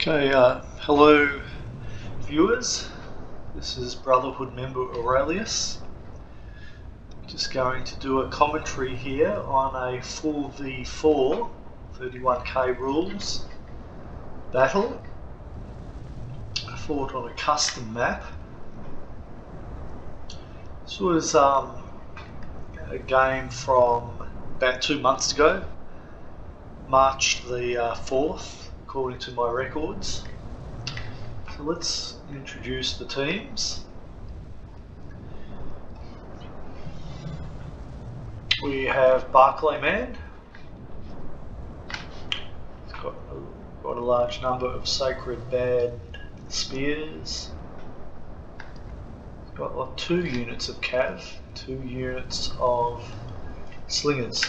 Okay, hello viewers, this is Brotherhood member Aurelius. Just going to do a commentary here on a 4v4 31k rules battle. I fought on a custom map. This was a game from about 2 months ago, March the 4th. According to my records. So let's introduce the teams. We have Barclay Man. He's got a large number of sacred bad spears. He's got like 2 units of cav, 2 units of slingers.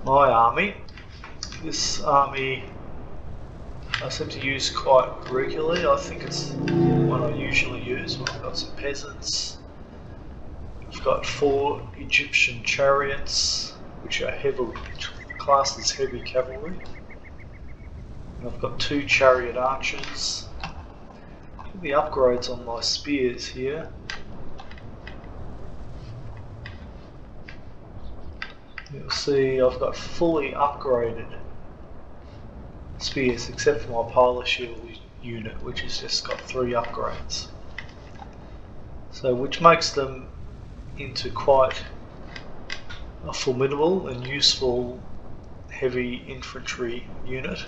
My army. This army I seem to use quite regularly. I think it's one I usually use. I've got some peasants. I've got 4 Egyptian chariots, which are heavily classed as heavy cavalry. And I've got 2 chariot archers. The upgrades on my spears here. You'll see I've got fully upgraded spears except for my pilot shield unit, which has just got 3 upgrades. So which makes them into quite a formidable and useful heavy infantry unit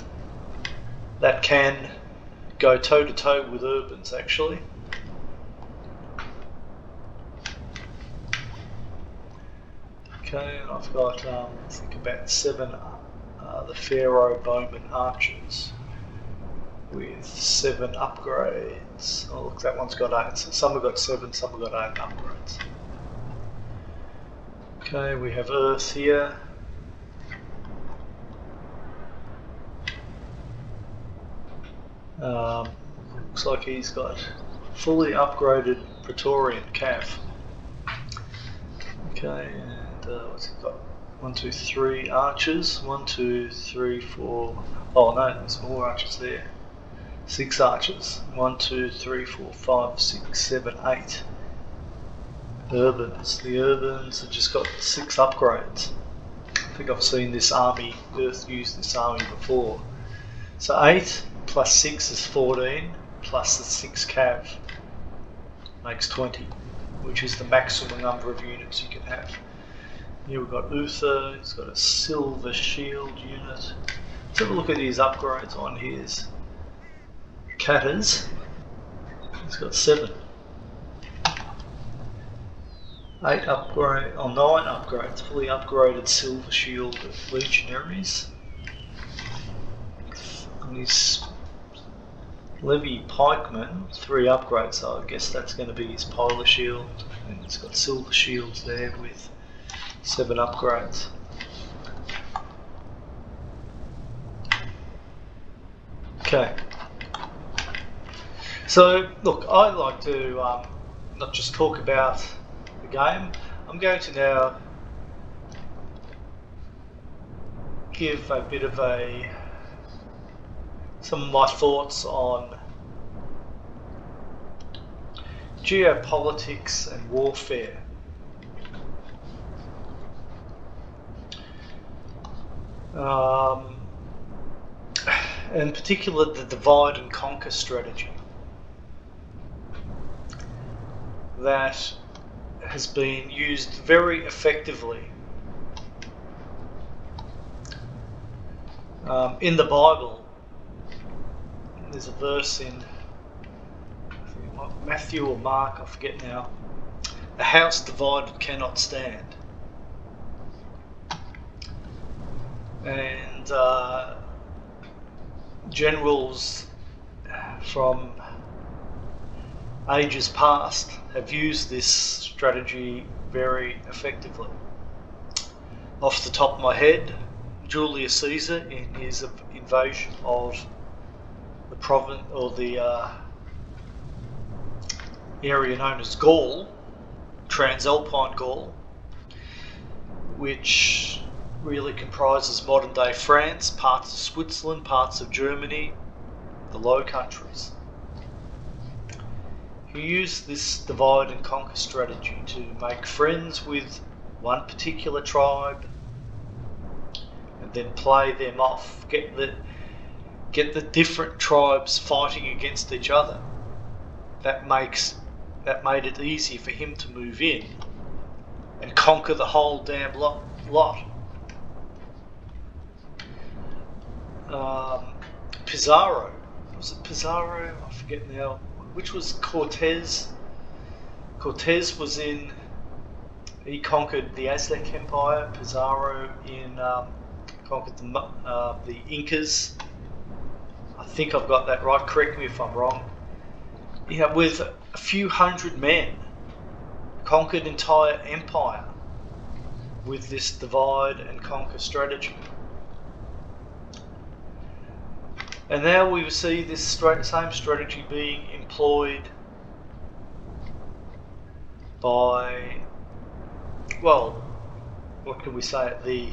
that can go toe to toe with urbans actually. Okay, and I've got I think about 7 the Pharaoh Bowman archers with 7 upgrades. Oh look, that one's got 8. So some have got 7, some have got 8 upgrades. Okay, we have Earth here. Looks like he's got fully upgraded Praetorian cav. Okay, and what's he got? 1, 2, 3 archers. 1, 2, 3, 4. Oh no, there's more archers there. 6 archers. 1, 2, 3, 4, 5, 6, 7, 8. Urbans. The urbans have just got 6 upgrades. I think I've seen this army, Earth use this army before. So 8 plus 6 is 14, plus the 6 cav makes 20, which is the maximum number of units you can have. Here we've got Uther, he's got a silver shield unit. Let's have a look at his upgrades on his Cathage. He's got 7. 8 upgrade, or 9 upgrades, fully upgraded silver shield legionaries. And his Levy pikeman, 3 upgrades, so I guess that's going to be his polar shield. And he's got silver shields there with 7 upgrades. Okay. So look, I like to not just talk about the game. I'm going to now give a bit of some of my thoughts on geopolitics and warfare. In particular the divide and conquer strategy that has been used very effectively in the Bible. There's a verse in Matthew or Mark, I forget now. The house divided cannot stand. And generals from ages past have used this strategy very effectively. Off the top of my head, Julius Caesar in his invasion of the province or the area known as Gaul, Transalpine Gaul, which really comprises modern day France, parts of Switzerland, parts of Germany, the Low Countries. He used this divide and conquer strategy to make friends with one particular tribe and then play them off, get the different tribes fighting against each other. That made it easy for him to move in and conquer the whole damn lot. Pizarro, was it Pizarro? I forget now. Which was Cortez? Cortez was in. He conquered the Aztec Empire. Pizarro conquered the Incas. I think I've got that right. Correct me if I'm wrong. With a few hundred men, conquered entire empire with this divide and conquer strategy. And now we see this same strategy being employed by, well, what can we say, the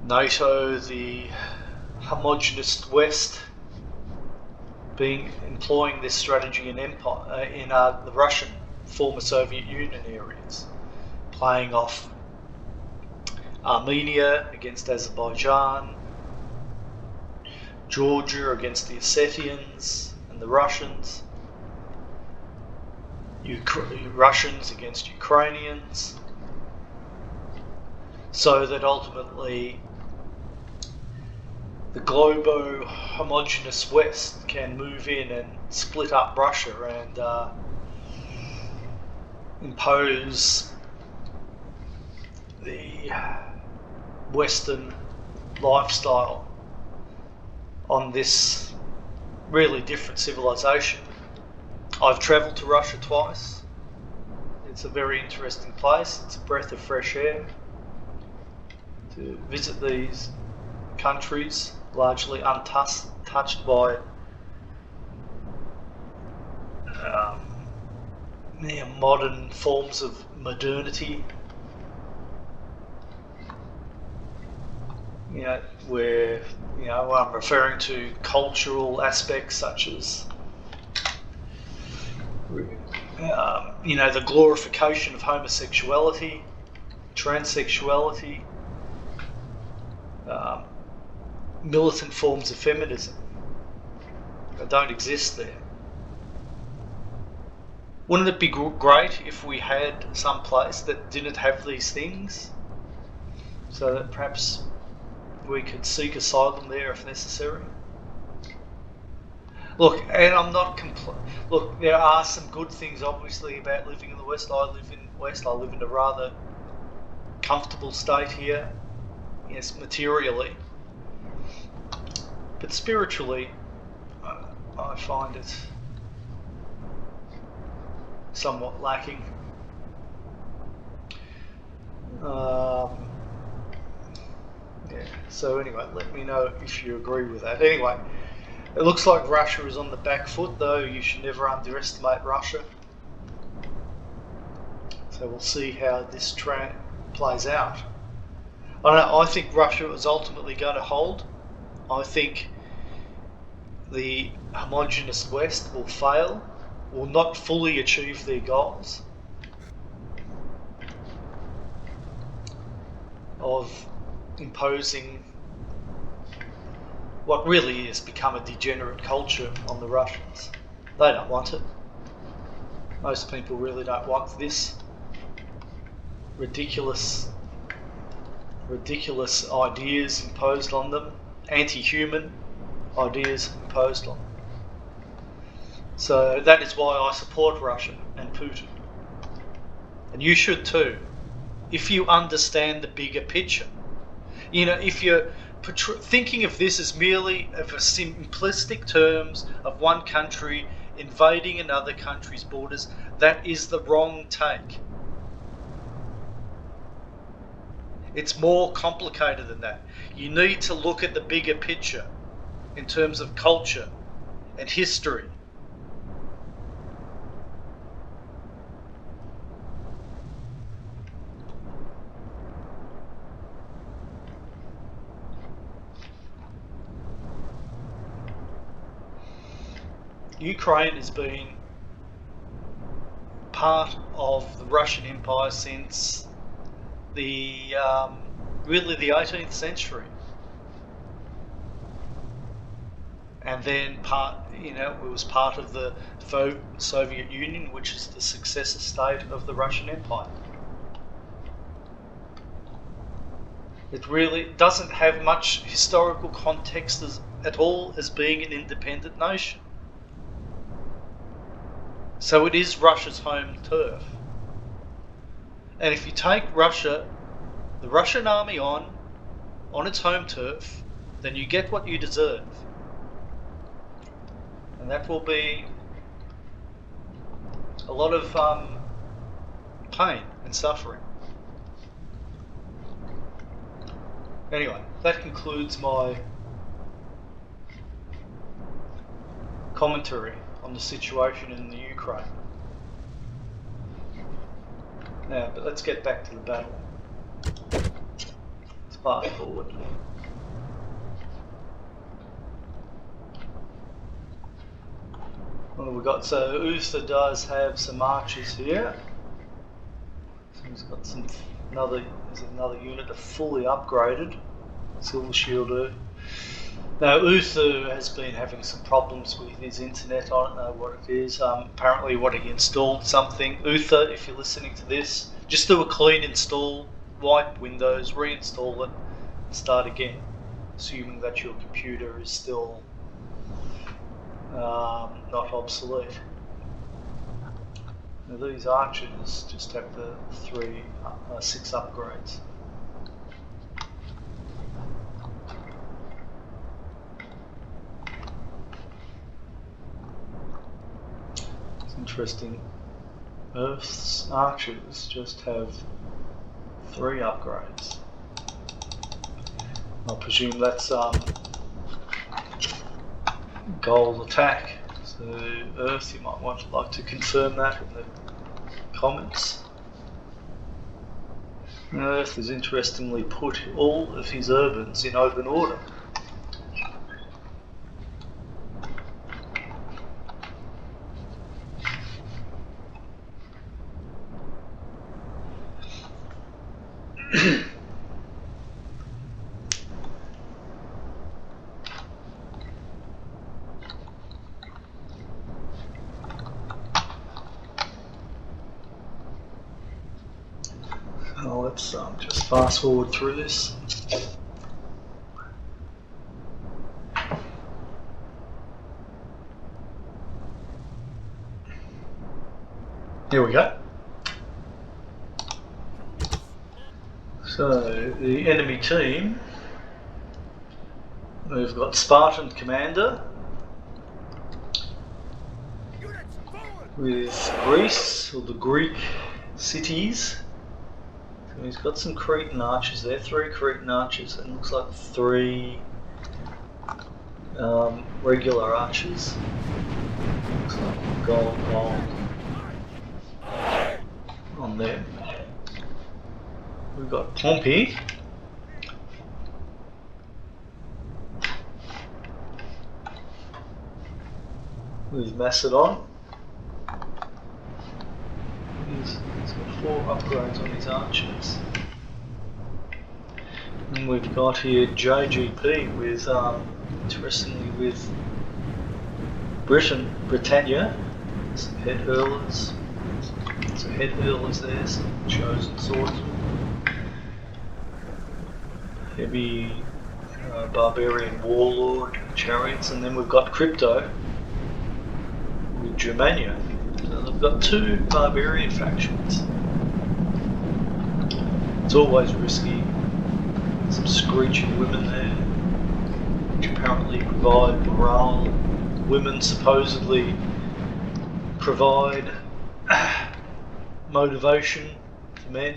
NATO, the homogenous West, employing this strategy in empire in the Russian former Soviet Union areas, playing off Armenia against Azerbaijan, Georgia against the Ossetians and the Russians, Russians against Ukrainians, so that ultimately the globo-homogenous West can move in and split up Russia and impose the Western lifestyle on this really different civilization. I've travelled to Russia twice. It's a very interesting place. It's a breath of fresh air to visit these countries, largely untouched by modern forms of modernity. Where I'm referring to cultural aspects such as the glorification of homosexuality, transsexuality, militant forms of feminism that don't exist there. Wouldn't it be great if we had some place that didn't have these things, so that perhaps we could seek asylum there if necessary? Look, and I'm not look, there are some good things obviously about living in the West. I live in West. I live in a rather comfortable state here, yes, materially. But spiritually, I find it somewhat lacking. So anyway, let me know if you agree with that. Anyway, it looks like Russia is on the back foot, though you should never underestimate Russia. So we'll see how this plays out. I don't know, I think Russia is ultimately going to hold. I think the homogenous West will fail, will not fully achieve their goals of imposing what really has become a degenerate culture on the Russians. They don't want it. Most people really don't want this ridiculous ideas imposed on them, anti-human ideas imposed on them. So that is why I support Russia and Putin. And you should too, if you understand the bigger picture. If you're thinking of this as merely of a simplistic terms of one country invading another country's borders, that is the wrong take. It's more complicated than that. You need to look at the bigger picture in terms of culture and history. Ukraine has been part of the Russian Empire since the really the 18th century, and then it was part of the Soviet Union, which is the successor state of the Russian Empire. It really doesn't have much historical context at all as being an independent nation. So it is Russia's home turf. And if you take Russia, the Russian army on its home turf, then you get what you deserve. And that will be a lot of pain and suffering. Anyway, that concludes my commentary on the situation in the Ukraine. Now, but let's get back to the battle. Let's fast forward. What have we got? So Uther does have some archers here. So he's got there's another unit fully upgraded. Silver Shielder. Now Uther has been having some problems with his internet. I don't know what it is. Apparently he installed something. Uther, if you're listening to this, just do a clean install, wipe Windows, reinstall it, and start again. Assuming that your computer is still not obsolete. Now these archers just have the 6 upgrades. It's interesting. Earth's archers just have 3 upgrades. I presume that's gold attack. So Earth, you might like to confirm that in the comments. Earth has interestingly put all of his urbans in open order. Let's just fast forward through this. Here we go. So the enemy team, we've got Spartan Commander with Greece, or the Greek cities. So he's got some Cretan archers there, 3 Cretan archers, and looks like 3 regular archers. Looks like gold on there. We've got Pompey. With Macedon. He's got 4 upgrades on his archers. And we've got here JGP with, interestingly, with Britania. Some head hurlers. Some head hurlers there, some chosen swordsmen. Heavy barbarian warlord chariots, and then we've got Crypto with Germania. So they've got 2 barbarian factions. It's always risky. Some screeching women there, which apparently provide morale. Women supposedly provide motivation for men.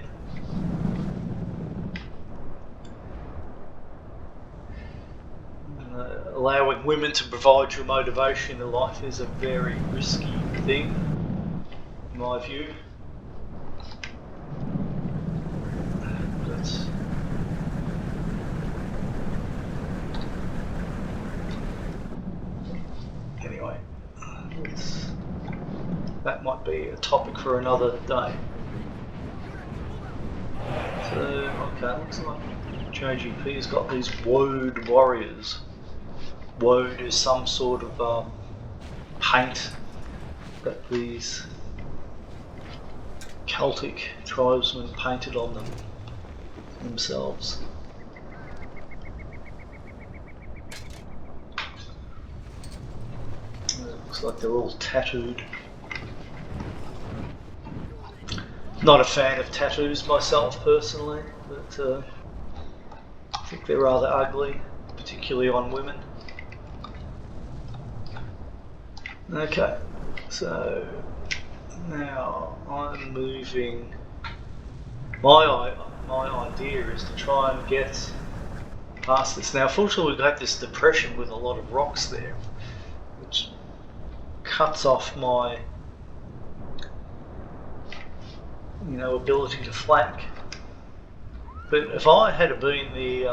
Allowing women to provide your motivation in life is a very risky thing, in my view. But anyway, be a topic for another day. So, okay, looks like JGP has got these woad warriors. Woad is some sort of paint that these Celtic tribesmen painted on themselves. It looks like they're all tattooed. Not a fan of tattoos myself personally, but I think they're rather ugly, particularly on women. Okay, so now I'm moving. My idea is to try and get past this. Now, fortunately, we've got this depression with a lot of rocks there, which cuts off my, ability to flank. But if I had been the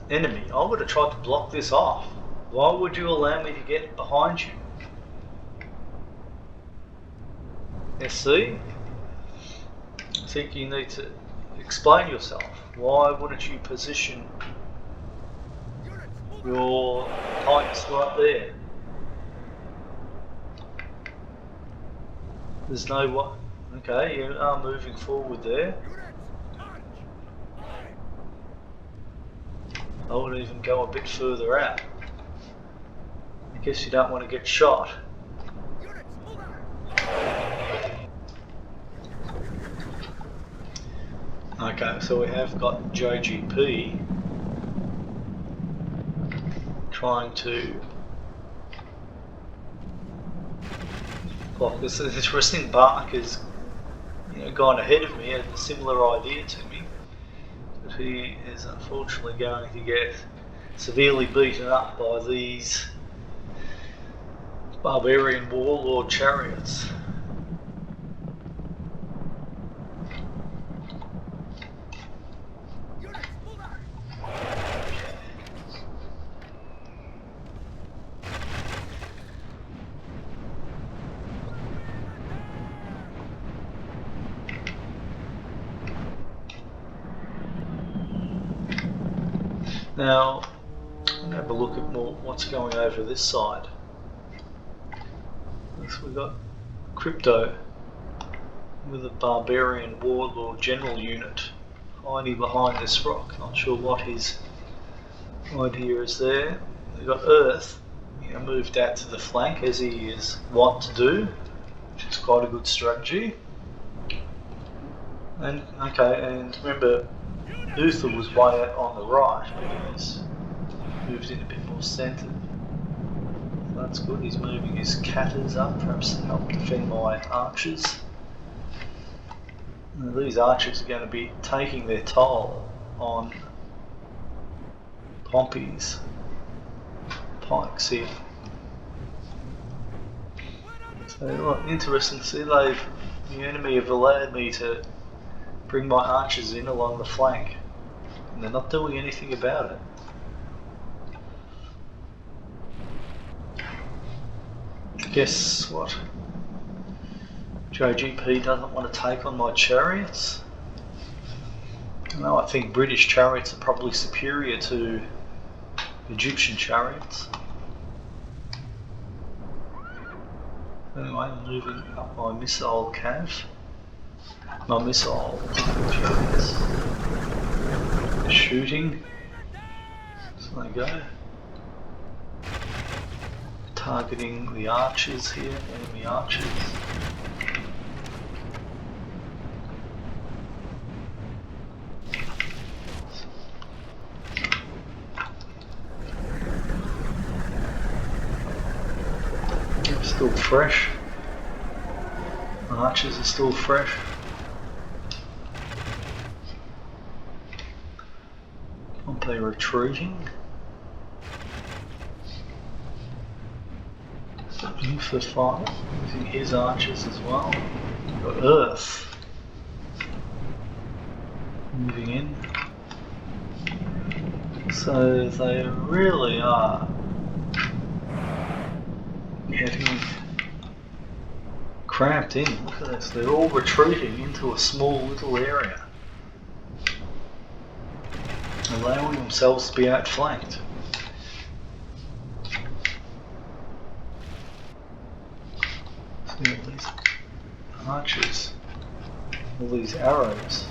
enemy, I would have tried to block this off. Why would you allow me to get behind you? See? I think you need to explain yourself. Why wouldn't you position your pikes right there? There's no what. Okay, you are moving forward there. I would even go a bit further out. I guess you don't want to get shot. Okay, so we have got JGP trying to block this. It's interesting. Bark has gone ahead of me, had a similar idea to me, but he is unfortunately going to get severely beaten up by these barbarian warlord chariots. Now, I'm going to have a look at what's going over this side. So we've got Crypto with a barbarian warlord general unit hiding behind this rock. Not sure what his idea is there. We've got Earth, moved out to the flank as he is wont to do, which is quite a good strategy. And okay, and remember, Uther was way out on the right, but he's moved in a bit more centred. So that's good. He's moving his Cathage up, perhaps to help defend my archers. Now, these archers are going to be taking their toll on Pompey's pikes here. So interesting to see the enemy have allowed me to bring my archers in along the flank, and they're not doing anything about it. Guess what? JGP doesn't want to take on my chariots. No, I think British chariots are probably superior to Egyptian chariots. Anyway, I'm moving up my missile cav. My missile chariots. Shooting. So they go. Targeting the archers here, enemy archers. Still fresh. Archers are still fresh. Pompey retreating. For fire, using his archers as well. Got Earth moving in. So they really are getting cramped in. Look at this. They're all retreating into a small little area, allowing themselves to be outflanked. See all these archers, all these arrows.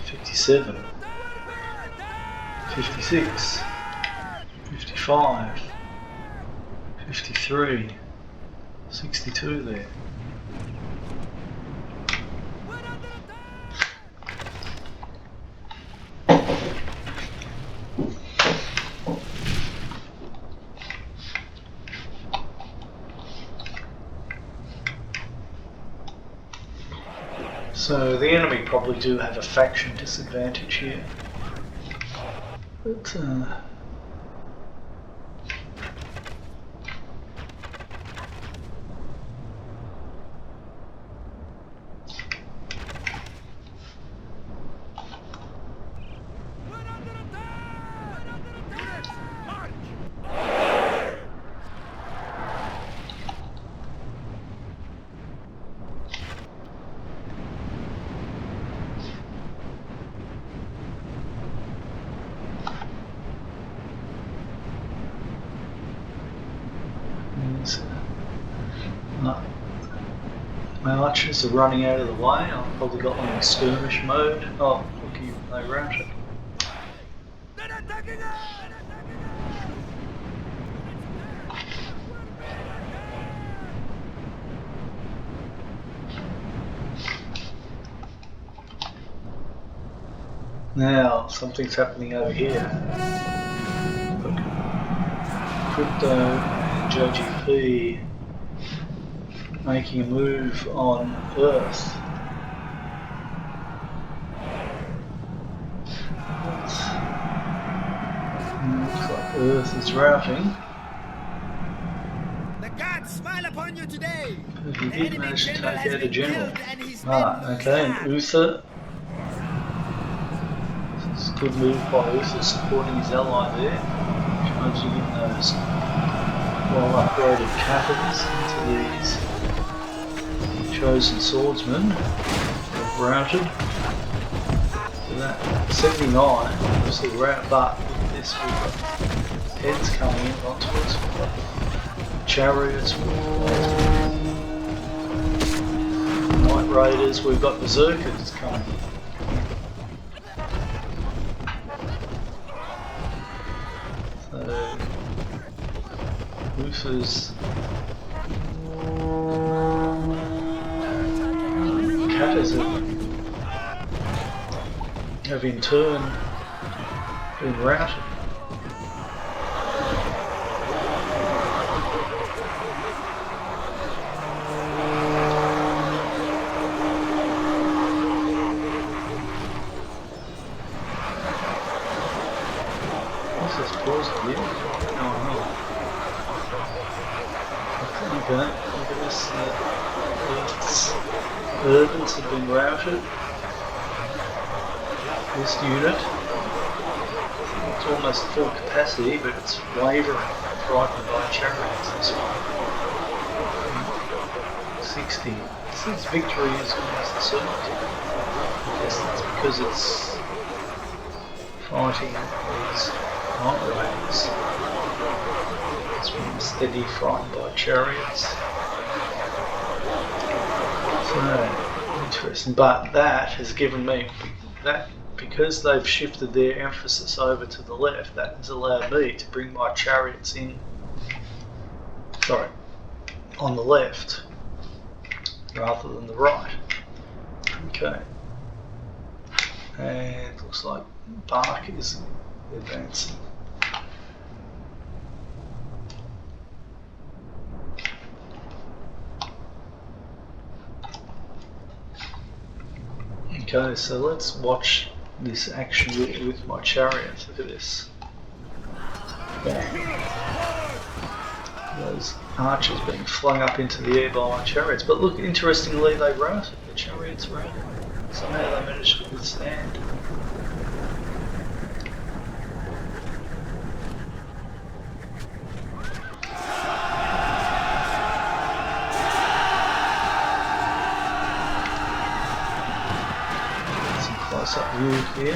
57, 56, 55, 53, 62 there. So the enemy probably do have a faction disadvantage here, but my archers are running out of the way. I've probably got them in skirmish mode. Oh, looky, they routed. Now, something's happening over here. Look. Crypto and JGP making a move on Earth. Looks like Earth is routing. The gods smile upon you today. But he did manage to take out a general. Okay, and Uther. This is a good move by Uther, supporting his ally there. Charging in those well upgraded Cathages into these chosen swordsmen have routed. So that 79 was the rout, but with this we've got heads coming in onto us, we've got chariots, we've got knight raiders, we've got berserkers coming in. So Uther's Cathage have in turn been routed. What's this paused here? Oh no. Okay, look at this. Urbans have been routed. This unit, it's almost full capacity, but it's wavering, frightened by chariots. This one, 60. Its victory is almost a certainty. I guess that's because it's fighting these knight raiders. It's been steady, frightened by chariots. So, interesting, but that has given me, that because they've shifted their emphasis over to the left, that has allowed me to bring my chariots in, on the left, rather than the right. Okay, and it looks like Bark is advancing. Okay, so let's watch this action with my chariots. Look at this. Bang. Those archers being flung up into the air by my chariots. But look, interestingly, they routed. The chariots routed. Somehow they managed to withstand. close up view here.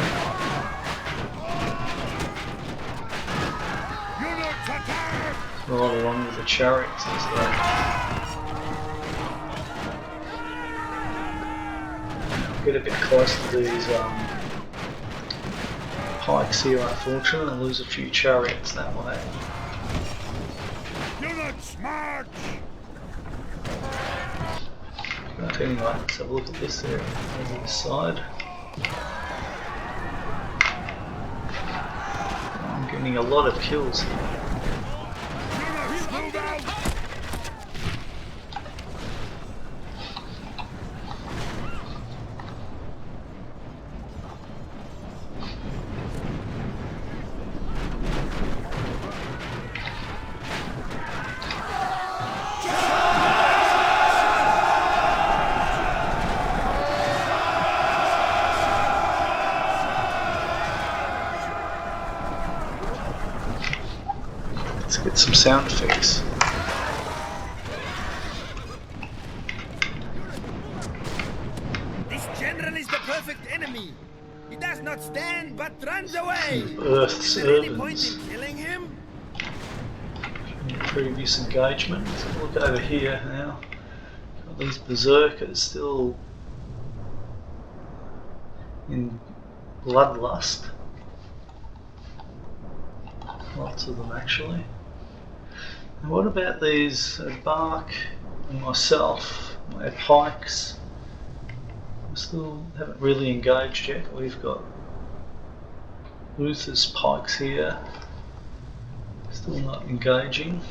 Right along with the chariots as they get a bit close to these pikes here, unfortunately, and lose a few chariots that way. You're not smart! But anyway, let's have a look at this area on this side. I'm getting a lot of kills here. Let's get some sound effects. This general is the perfect enemy. He does not stand but runs away. Earth's Is there any point Urbans. in killing him? Previous engagement. Let's have a look over here now. Got these berserkers still in bloodlust. Lots of them actually. And what about these Bark and myself, my pikes? We still haven't really engaged yet. We've got Luther's pikes here. Still not engaging.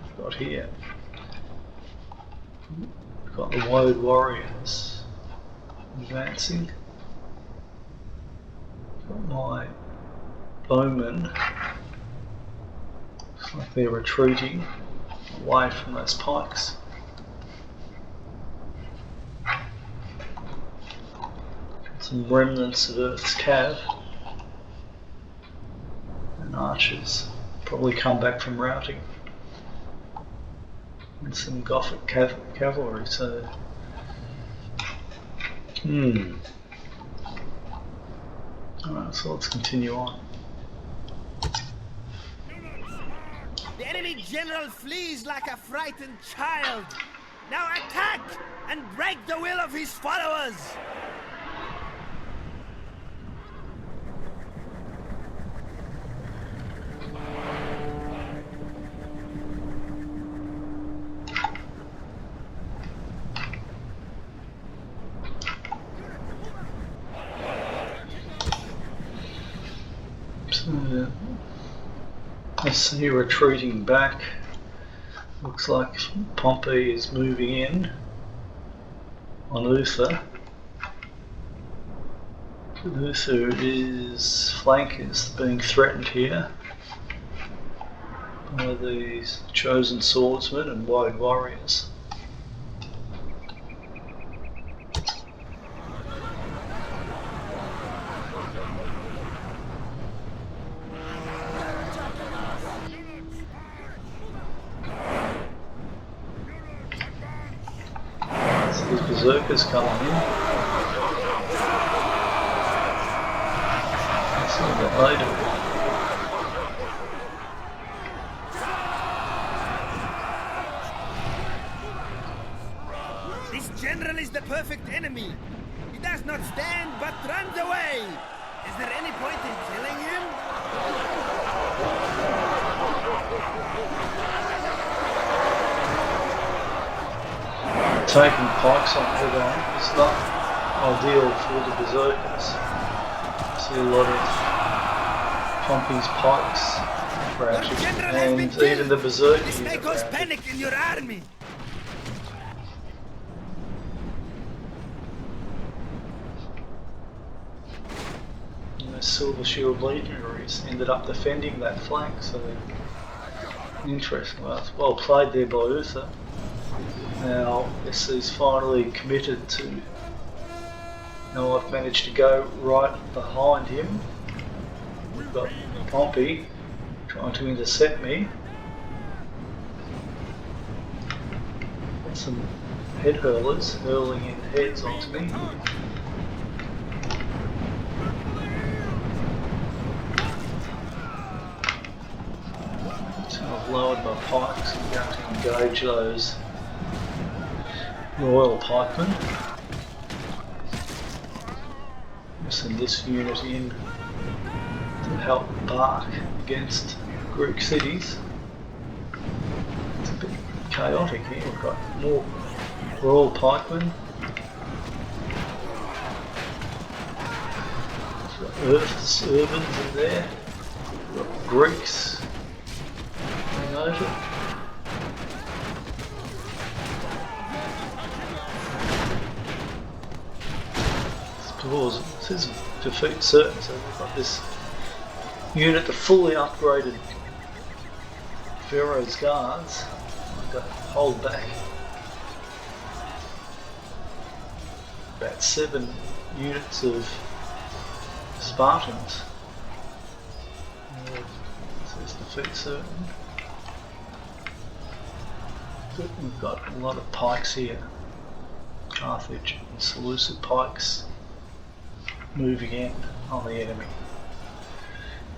We've got here. We've got the Woad Warriors advancing. Got my bowmen. Looks like they're retreating away from those pikes. Some remnants of Earth's Cav and archers. Probably come back from routing. And some Gothic cavalry, so... Alright, so let's continue on. The enemy general flees like a frightened child. Now attack and break the will of his followers. So, I see retreating back. Looks like Pompey is moving in on Uther. Uther's flank is being threatened here by these chosen swordsmen and Woad warriors. These berserkers coming in. Let's see what they do. This general is the perfect enemy. He does not stand but runs away. Is there any point in killing him? Taking pikes on head on is not ideal for the berserkers. See a lot of Pompey's pikes crouching, and even the berserkers This may cause panic in your army. The Silver Shield Legionaries ended up defending that flank, so interesting. Well, it's well played there by Uther. Now, SC's finally committed to. Now I've managed to go right behind him. We've got Pompey trying to intercept me. Got some head hurlers hurling in heads onto me. lowered my pikes. I'm going to engage those Royal Pikemen. Send this unit in to help Bark against Greek cities. It's a bit chaotic here. We've got more Royal Pikemen. Earth's Urbans in there. We've got Greeks promoted. It says defeat certain, so we've got this unit, the fully upgraded Pharaoh's Guards. I'm going to hold back about 7 units of Spartans. It says defeat certain. But we've got a lot of pikes here. Carthage and Selucid pikes moving in on the enemy.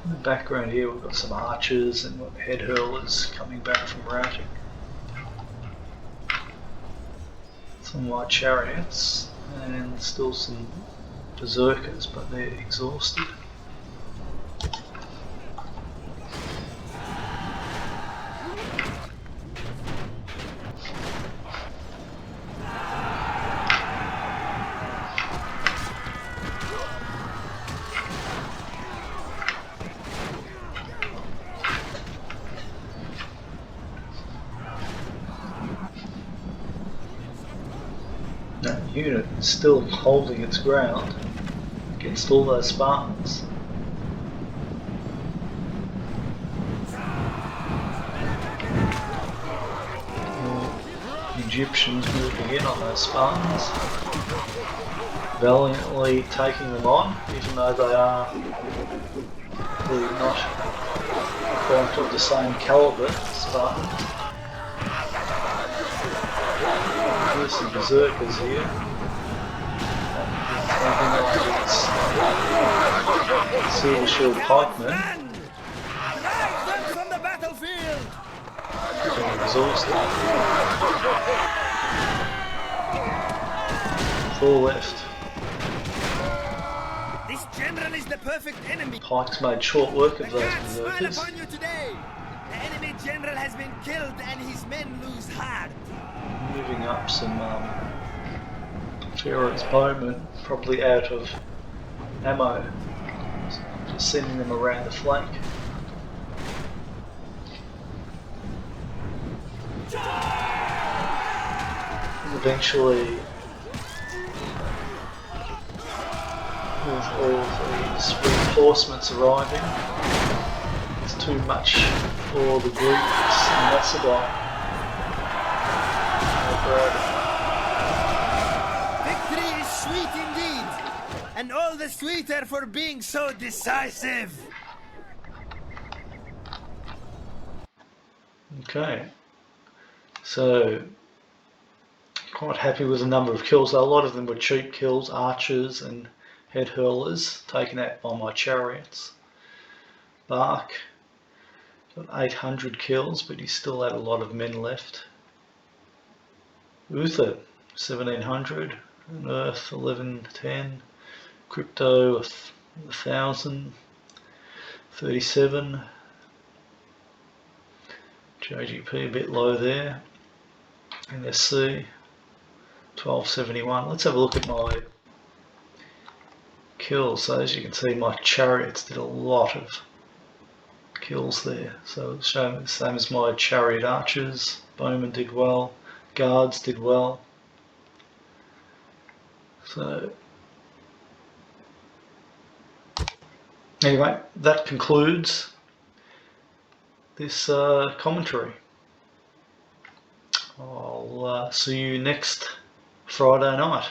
In the background here we've got some archers and head hurlers coming back from routing. Some light chariots and still some berserkers, but they're exhausted. That unit is still holding its ground against all those Spartans. The Egyptians moving in on those Spartans, valiantly taking them on, even though they are really not quite of the same calibre as Spartans. There's some berserkers here. Silver Shield Pikemen. Drive them from the battlefield! Getting exhausted. 4 left. This general is the perfect enemy. Pikes made short work of I those can't smile berserkers. upon you today. The enemy general has been killed and his men lose heart. Moving up some Pharaoh's bowmen, probably out of ammo. So I'm just sending them around the flank. And eventually, with all of these reinforcements arriving, it's too much for the Greeks in Macedon. Victory is sweet indeed, and all the sweeter for being so decisive. Okay, so quite happy with the number of kills. A lot of them were cheap kills, archers and head hurlers taken out by my chariots. Bark got 800 kills, but he still had a lot of men left. Uther 1700, and Earth 1110, Crypto 1000, 37, JGP a bit low there, NSC 1271. Let's have a look at my kills. So as you can see, my chariots did a lot of kills there. So it's showing the same as my chariot archers. Bowmen did well, guards did well. So anyway, that concludes this commentary. I'll see you next Friday night.